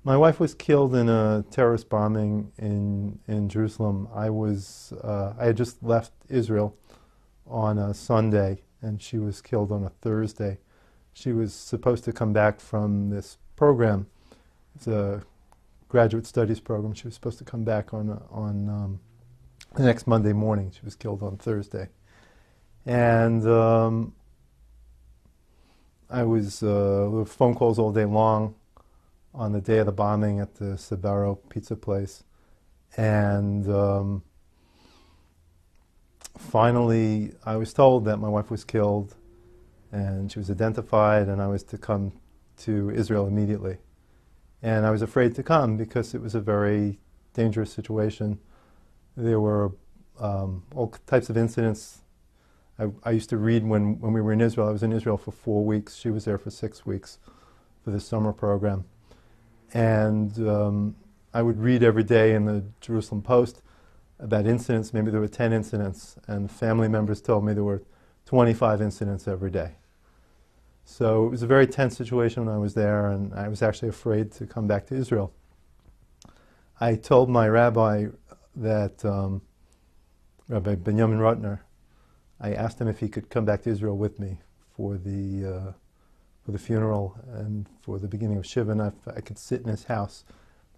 My wife was killed in a terrorist bombing in Jerusalem. I had just left Israel on a Sunday, and she was killed on a Thursday. She was supposed to come back from this program. It's a graduate studies program. She was supposed to come back on the next Monday morning. She was killed on Thursday, and there were phone calls all day long on the day of the bombing at the Sbarro pizza place. And finally, I was told that my wife was killed and she was identified, and I was to come to Israel immediately. And I was afraid to come because it was a very dangerous situation. There were all types of incidents. I used to read when we were in Israel. I was in Israel for 4 weeks. She was there for 6 weeks for the summer program. And I would read every day in the Jerusalem Post about incidents. Maybe there were 10 incidents, and family members told me there were 25 incidents every day. So it was a very tense situation when I was there, and I was actually afraid to come back to Israel. I told my rabbi that, Rabbi Benjamin Rotner, I asked him if he could come back to Israel with me for the funeral and for the beginning of Shiva, and I could sit in his house.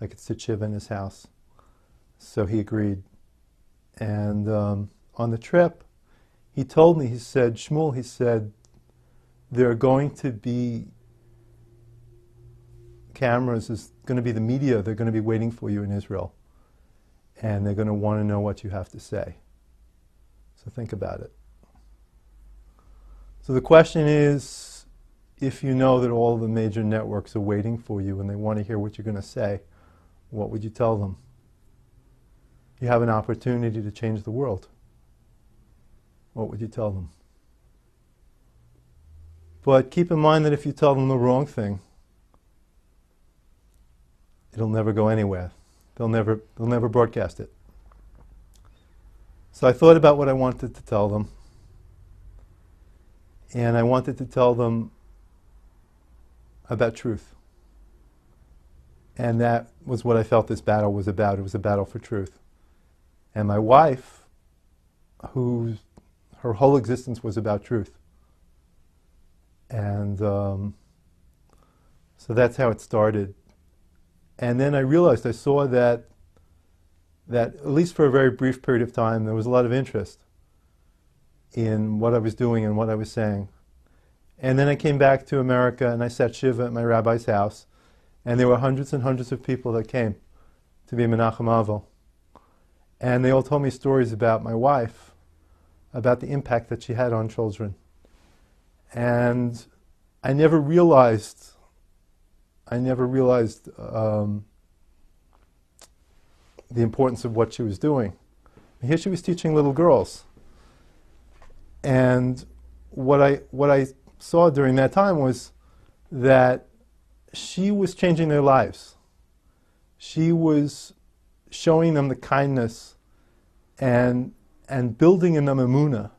I could sit Shiva in his house. So he agreed. And on the trip, he told me, he said, Shmuel, he said, there are going to be cameras, there's going to be the media, they're going to be waiting for you in Israel. And they're going to want to know what you have to say. So think about it. So the question is, if you know that all the major networks are waiting for you and they want to hear what you're going to say, what would you tell them? You have an opportunity to change the world. What would you tell them? But keep in mind that if you tell them the wrong thing, it'll never go anywhere. They'll never broadcast it. So I thought about what I wanted to tell them. And I wanted to tell them about truth. And that was what I felt this battle was about. It was a battle for truth. And my wife, her whole existence was about truth. And so that's how it started. And then I realized, I saw that at least for a very brief period of time, there was a lot of interest in what I was doing and what I was saying. And then I came back to America and I sat Shiva at my rabbi's house, and there were hundreds and hundreds of people that came to be Nechamah. And they all told me stories about my wife, about the impact that she had on children. And I never realized the importance of what she was doing. Here she was teaching little girls. And what I saw during that time was that she was changing their lives. She was showing them the kindness and building in them emunah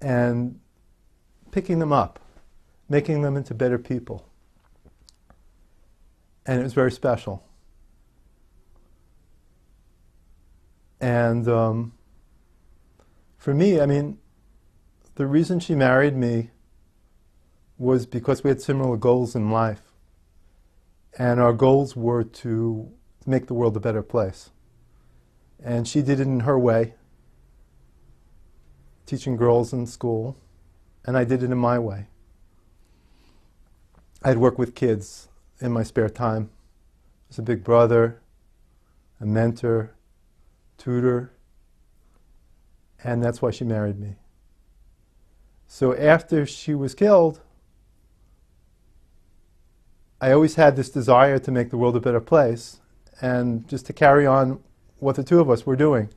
and picking them up, making them into better people. And it was very special. And for me, I mean, the reason she married me was because we had similar goals in life. And our goals were to make the world a better place. And she did it in her way, teaching girls in school, and I did it in my way. I'd work with kids in my spare time. I was a big brother, a mentor, tutor, and that's why she married me. So after she was killed, I always had this desire to make the world a better place and just to carry on what the two of us were doing.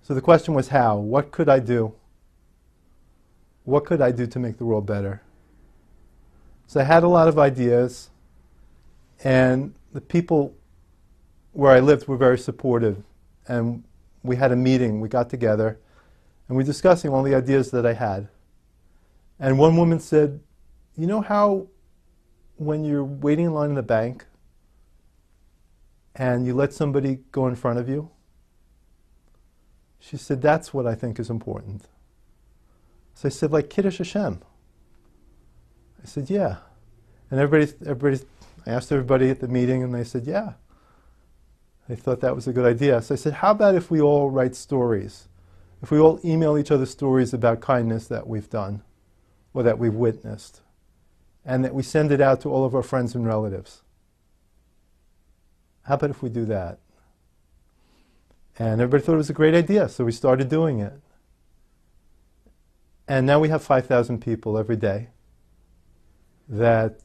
So the question was how? What could I do? What could I do to make the world better? So I had a lot of ideas, and the people where I lived were very supportive. And we had a meeting, we got together, and we were discussing all the ideas that I had. And one woman said, you know how when you're waiting in line in the bank and you let somebody go in front of you? She said, that's what I think is important. So I said, like Kiddush Hashem. I said, yeah. And I asked everybody at the meeting, and they said, yeah. They thought that was a good idea. So I said, how about if we all write stories? If we all email each other stories about kindness that we've done or that we've witnessed, and that we send it out to all of our friends and relatives. How about if we do that? And everybody thought it was a great idea, so we started doing it. And now we have 5,000 people every day that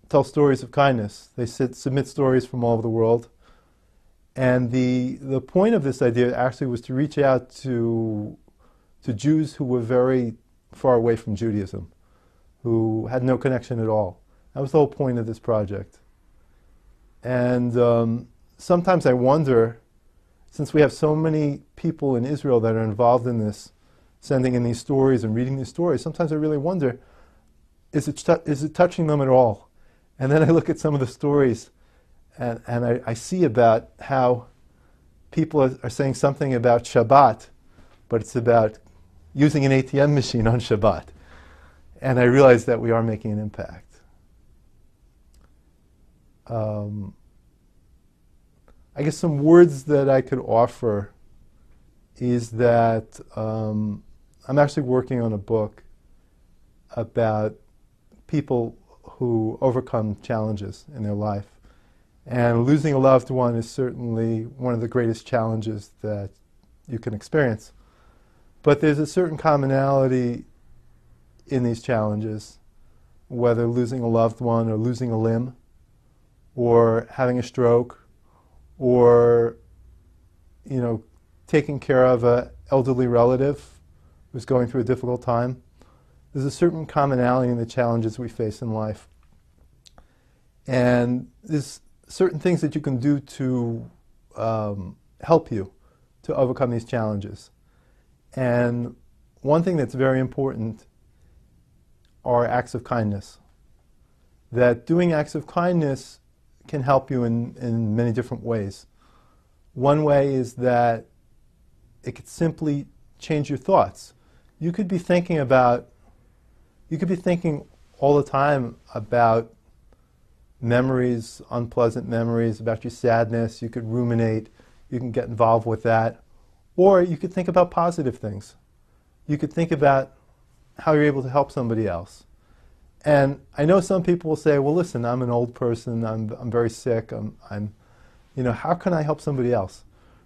tell stories of kindness. They submit stories from all over the world. And the point of this idea actually was to reach out to Jews who were very far away from Judaism, who had no connection at all. That was the whole point of this project. And sometimes I wonder, since we have so many people in Israel that are involved in this, sending in these stories and reading these stories, sometimes I really wonder, is it touching them at all? And then I look at some of the stories and I see about how people are saying something about Shabbat, but it's about using an ATM machine on Shabbat. And I realize that we are making an impact. I guess some words that I could offer is that I'm actually working on a book about people who overcome challenges in their life. And losing a loved one is certainly one of the greatest challenges that you can experience. But there's a certain commonality in these challenges, whether losing a loved one or losing a limb or having a stroke or, taking care of an elderly relative who's going through a difficult time. There's a certain commonality in the challenges we face in life. And there's certain things that you can do to help you to overcome these challenges. And one thing that's very important are acts of kindness. That doing acts of kindness can help you in many different ways. One way is that it could simply change your thoughts. You could be thinking all the time about memories, unpleasant memories, about your sadness. You could ruminate, you can get involved with that. Or you could think about positive things. You could think about how you're able to help somebody else. And I know some people will say, well, listen, I'm an old person, I'm very sick, how can I help somebody else?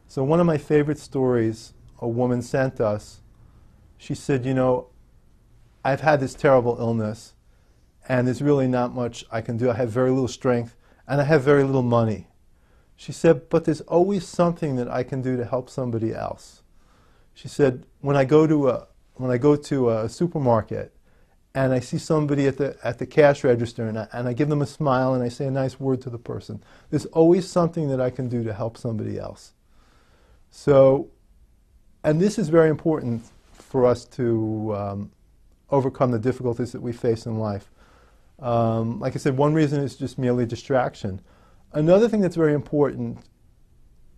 So one of my favorite stories a woman sent us, she said, I've had this terrible illness, and there's really not much I can do. I have very little strength, and I have very little money. She said, but there's always something that I can do to help somebody else. She said, when I go to a supermarket, and I see somebody at the cash register, and I give them a smile, and I say a nice word to the person, there's always something that I can do to help somebody else. So, and this is very important for us to overcome the difficulties that we face in life. Like I said, one reason is just merely distraction. Another thing that's very important,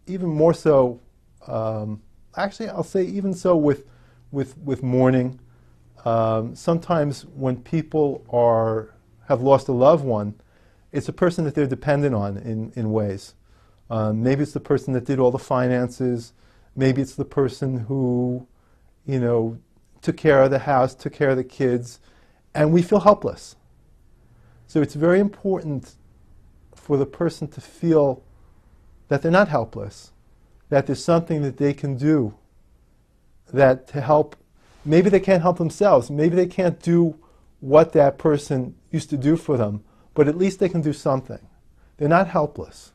even more so, actually I'll say even so with mourning. Sometimes when people have lost a loved one, it's a person that they're dependent on in ways. Maybe it's the person that did all the finances. Maybe it's the person who, took care of the house, took care of the kids, and we feel helpless. So it's very important for the person to feel that they're not helpless, that there's something that they can do that to help. Maybe they can't help themselves. Maybe they can't do what that person used to do for them, but at least they can do something. They're not helpless.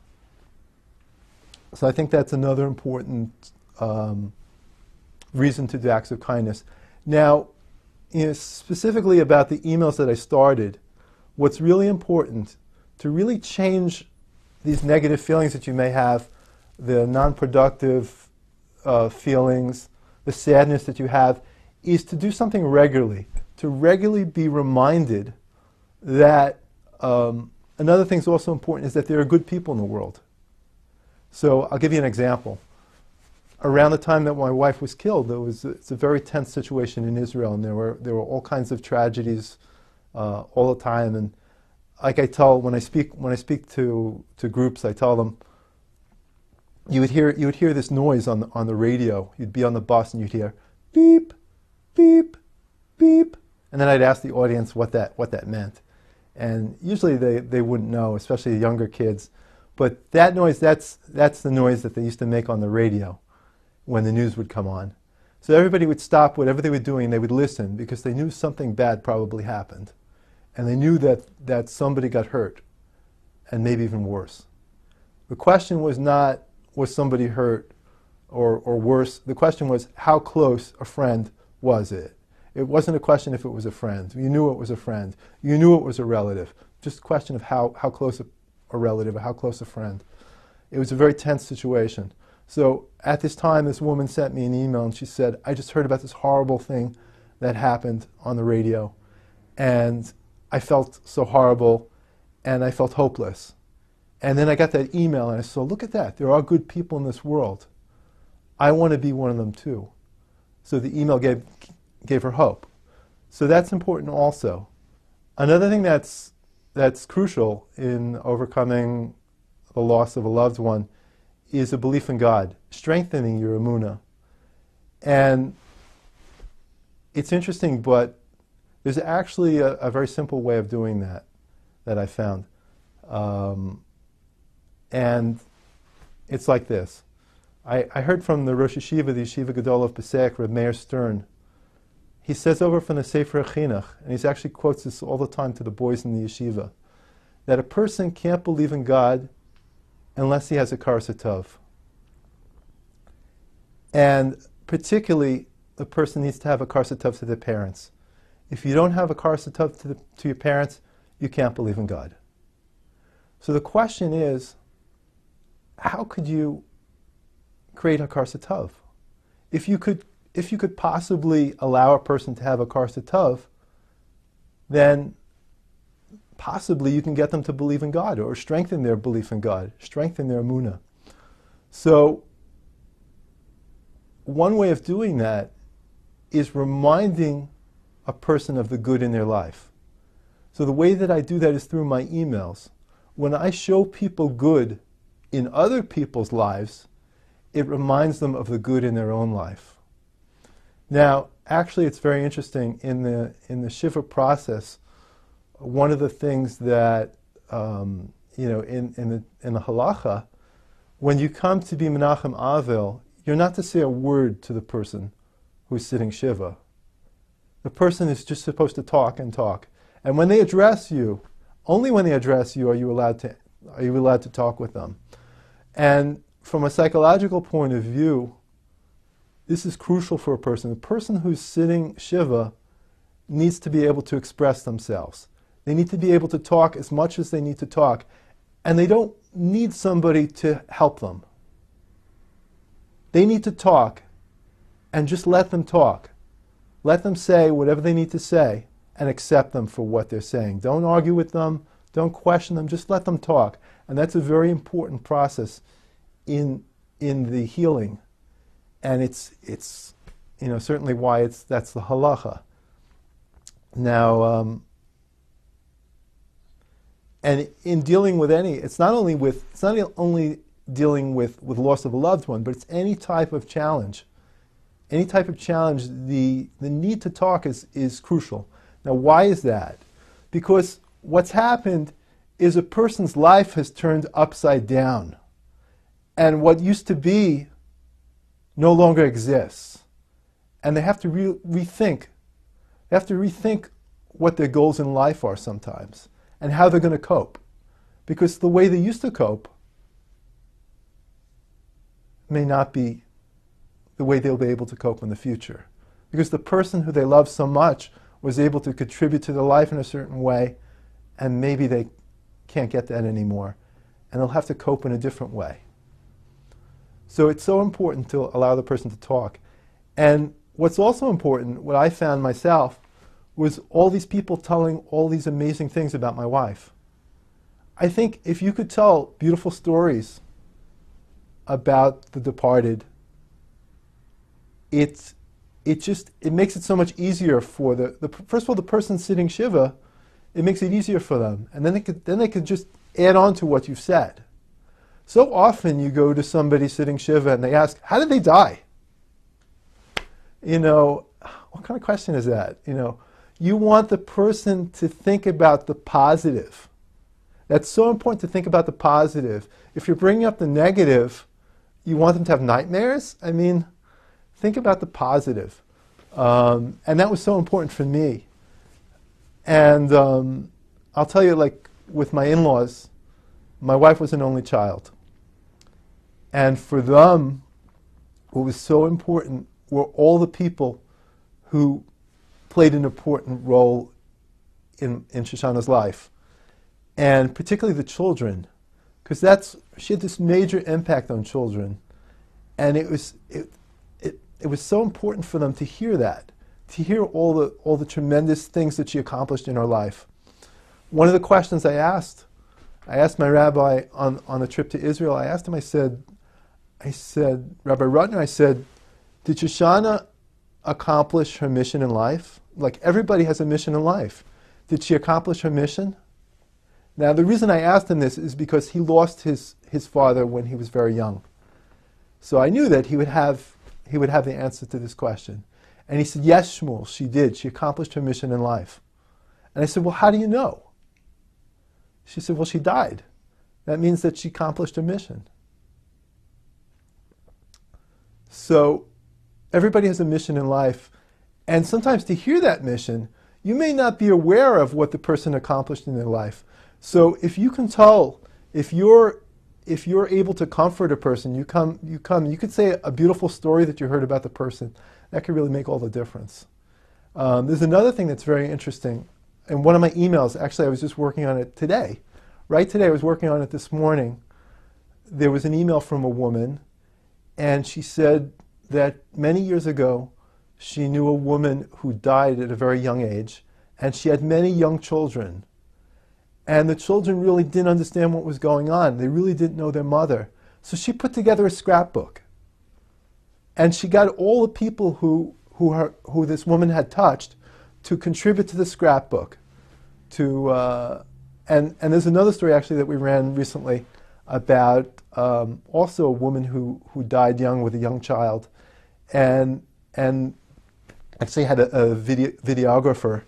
So I think that's another important reason to do acts of kindness. Now, specifically about the emails that I started, what's really important to really change these negative feelings that you may have, the non-productive feelings, the sadness that you have, is to do something regularly, to regularly be reminded that Another thing that's also important is that there are good people in the world. So I'll give you an example. Around the time that my wife was killed, it's a very tense situation in Israel, and there were all kinds of tragedies all the time. And like I tell when I speak to groups, I tell them you would hear this noise on the radio. You'd be on the bus and you'd hear beep, beep, beep, and then I'd ask the audience what that meant, and usually they wouldn't know, especially the younger kids. But that noise, that's the noise that they used to make on the radio when the news would come on. So everybody would stop whatever they were doing, they would listen, because they knew something bad probably happened. And they knew that somebody got hurt, and maybe even worse. The question was not, was somebody hurt or worse? The question was, how close a friend was it? It wasn't a question if it was a friend. You knew it was a friend. You knew it was a relative. Just a question of how close a relative or how close a friend. It was a very tense situation. So at this time, this woman sent me an email and she said, I just heard about this horrible thing that happened on the radio, and I felt so horrible and I felt hopeless. And then I got that email and I said, look at that, there are good people in this world. I want to be one of them too. So the email gave her hope. So that's important also. Another thing that's crucial in overcoming the loss of a loved one is a belief in God, strengthening your emunah. And it's interesting, but there's actually a very simple way of doing that I found. And it's like this. I heard from the Rosh Yeshiva, the Yeshiva Gadol of Pesach, Reb Meir Stern. He says over from the Sefer Chinuch, and he actually quotes this all the time to the boys in the yeshiva, that a person can't believe in God unless he has a karas hatov. And particularly, the person needs to have a karas hatov to their parents. If you don't have a karas hatov to your parents, you can't believe in God. So the question is, how could you create a karas hatov? If you could possibly allow a person to have a karas hatov, then possibly you can get them to believe in God, or strengthen their belief in God, strengthen their emunah. So one way of doing that is reminding a person of the good in their life. So the way that I do that is through my emails. When I show people good in other people's lives, it reminds them of the good in their own life. Now, actually, it's very interesting. In the Shiva process, one of the things that in the halacha, when you come to be Menachem Avil, you're not to say a word to the person who's sitting Shiva. The person is just supposed to talk and talk. And when they address you, only when they address you are you allowed to talk with them. And from a psychological point of view, this is crucial for a person. The person who's sitting Shiva needs to be able to express themselves. They need to be able to talk as much as they need to talk. And they don't need somebody to help them. They need to talk, and just let them talk. Let them say whatever they need to say, and accept them for what they're saying. Don't argue with them. Don't question them. Just let them talk. And that's a very important process in the healing. And it's certainly why that's the halacha. Now, and in dealing with it's not only dealing with loss of a loved one, but it's any type of challenge. Any type of challenge, the need to talk is crucial. Now, why is that? Because what's happened is a person's life has turned upside down. And what used to be no longer exists. And they have to rethink. They have to rethink what their goals in life are sometimes, and how they're going to cope. Because the way they used to cope may not be the way they'll be able to cope in the future. Because the person who they love so much was able to contribute to their life in a certain way, and maybe they can't get that anymore. And they'll have to cope in a different way. So it's so important to allow the person to talk. And what's also important, what I found myself, was all these people telling all these amazing things about my wife. I think if you could tell beautiful stories about the departed, it makes it so much easier for the first of all, the person sitting Shiva, it makes it easier for them. And then they could just add on to what you've said. So often you go to somebody sitting Shiva and they ask, how did they die? What kind of question is that? You want the person to think about the positive. That's so important to think about the positive. If you're bringing up the negative, you want them to have nightmares? I mean, think about the positive. And that was so important for me. And I'll tell you, like, with my in-laws, my wife was an only child. And for them, what was so important were all the people who played an important role in Shoshana's life. And particularly the children, because she had this major impact on children. And it was so important for them to hear that, to hear all the tremendous things that she accomplished in her life. One of the questions I asked my rabbi on a trip to Israel, I asked him, I said, Rabbi Rutner, I said, did Shoshana accomplish her mission in life? Like, everybody has a mission in life. Did she accomplish her mission? Now, the reason I asked him this is because he lost his father when he was very young. So I knew that he would have the answer to this question. And he said, yes, Shmuel, she did. She accomplished her mission in life. And I said, well, how do you know? She said, well, she died. That means that she accomplished her mission. So everybody has a mission in life. And sometimes to hear that mission, you may not be aware of what the person accomplished in their life. So if you can tell, if you're able to comfort a person, you could say a beautiful story that you heard about the person. That could really make all the difference. There's another thing that's very interesting. In one of my emails, actually I was just working on it today. Right today, I was working on it this morning. There was an email from a woman, and she said that many years ago, she knew a woman who died at a very young age, and she had many young children. And the children really didn't understand what was going on. They really didn't know their mother. So she put together a scrapbook. And she got all the people who this woman had touched to contribute to the scrapbook. And there's another story actually that we ran recently about also a woman who died young with a young child, and actually had a videographer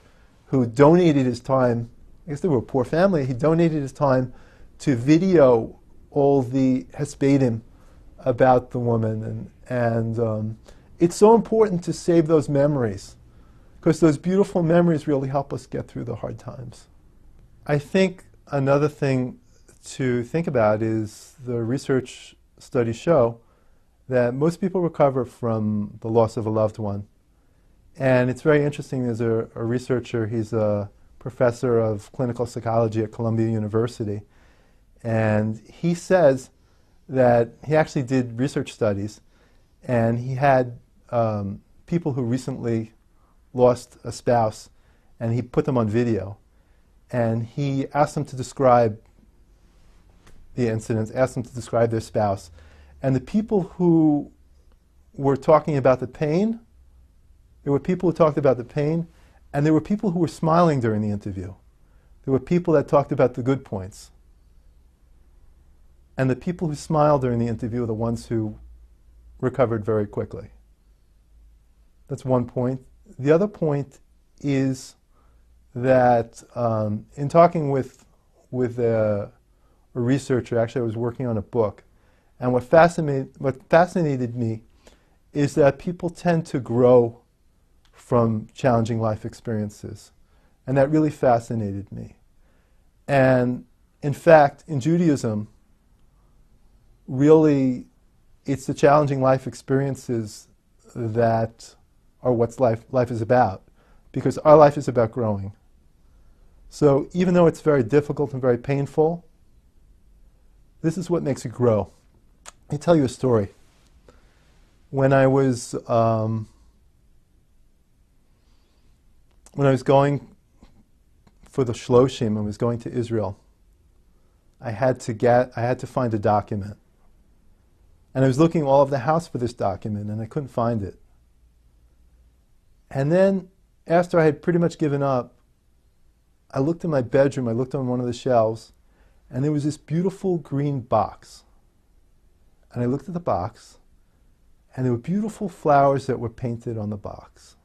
who donated his time. I guess they were a poor family. He donated his time to video all the hespedim about the woman, and it's so important to save those memories, because those beautiful memories really help us get through the hard times. I think another thing to think about is the research studies show that most people recover from the loss of a loved one. And it's very interesting. There's a researcher, he's a professor of clinical psychology at Columbia University, and he says that he actually did research studies, and he had people who recently lost a spouse, and he put them on video, and he asked them to describe the incidents, asked them to describe their spouse. And the people who were talking about the pain, there were people who talked about the pain, and there were people who were smiling during the interview. There were people that talked about the good points. And the people who smiled during the interview are the ones who recovered very quickly. That's one point. The other point is that in talking with a researcher, actually I was working on a book, and what fascinated me is that people tend to grow from challenging life experiences. And that really fascinated me. And in fact, in Judaism, really, it's the challenging life experiences that are what life is about, because our life is about growing. So even though it's very difficult and very painful, this is what makes it grow. Let me tell you a story. When I was going for the Shloshim, I was going to Israel. I had to find a document. And I was looking all over the house for this document, and I couldn't find it. And then, after I had pretty much given up, I looked in my bedroom, I looked on one of the shelves, and there was this beautiful green box. And I looked at the box, and there were beautiful flowers that were painted on the box.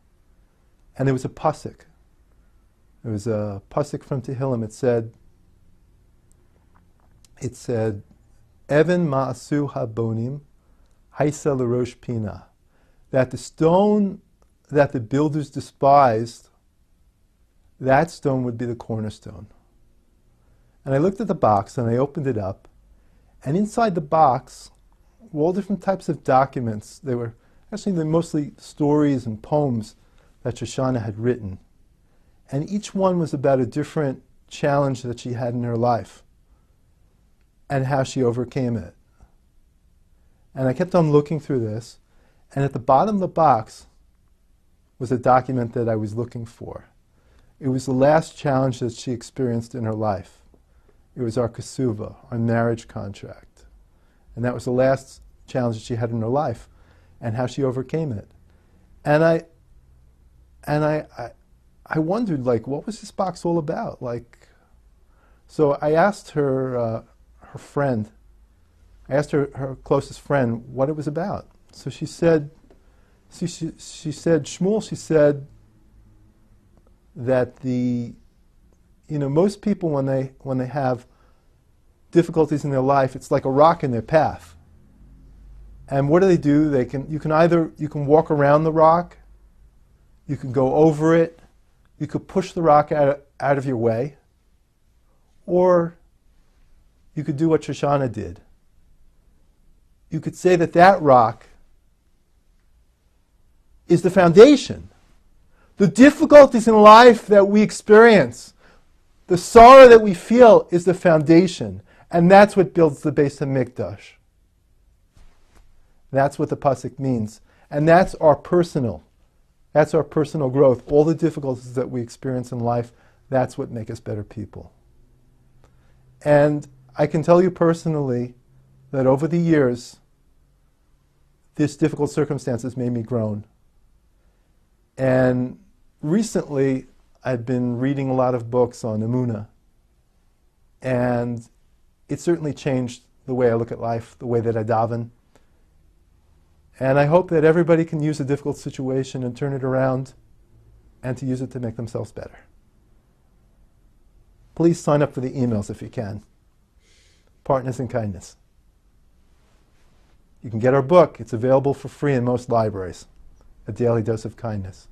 And there was a pasuk. There was a pasuk from Tehillim. It said, Evan ma'asu habonim, haisa l'rosh pina. That the stone that the builders despised, that stone would be the cornerstone. And I looked at the box and I opened it up, and inside the box were all different types of documents. They were mostly stories and poems that Shoshana had written. And each one was about a different challenge that she had in her life and how she overcame it. And I kept on looking through this, and at the bottom of the box was a document that I was looking for. It was the last challenge that she experienced in her life. It was our kesuva, our marriage contract. And that was the last challenge that she had in her life, and how she overcame it. And I wondered, like, what was this box all about? Like, so I asked her friend, her closest friend, what it was about. So she said, Shmuel, she said that most people when they have difficulties in their life, it's like a rock in their path. And what do? You can walk around the rock, you can go over it, you could push the rock out of your way, or you could do what Shoshana did. You could say that rock is the foundation. The difficulties in life that we experience, the sorrow that we feel, is the foundation. And that's what builds the Beis HaMikdash. That's what the pasuk means. And that's our personal growth. All the difficulties that we experience in life, that's what make us better people. And I can tell you personally that over the years, this difficult circumstances made me grown. And recently, I've been reading a lot of books on Emunah. And it certainly changed the way I look at life, the way that I daven. And I hope that everybody can use a difficult situation and turn it around and to use it to make themselves better. Please sign up for the emails if you can. Partners in Kindness. You can get our book. It's available for free in most libraries. A Daily Dose of Kindness.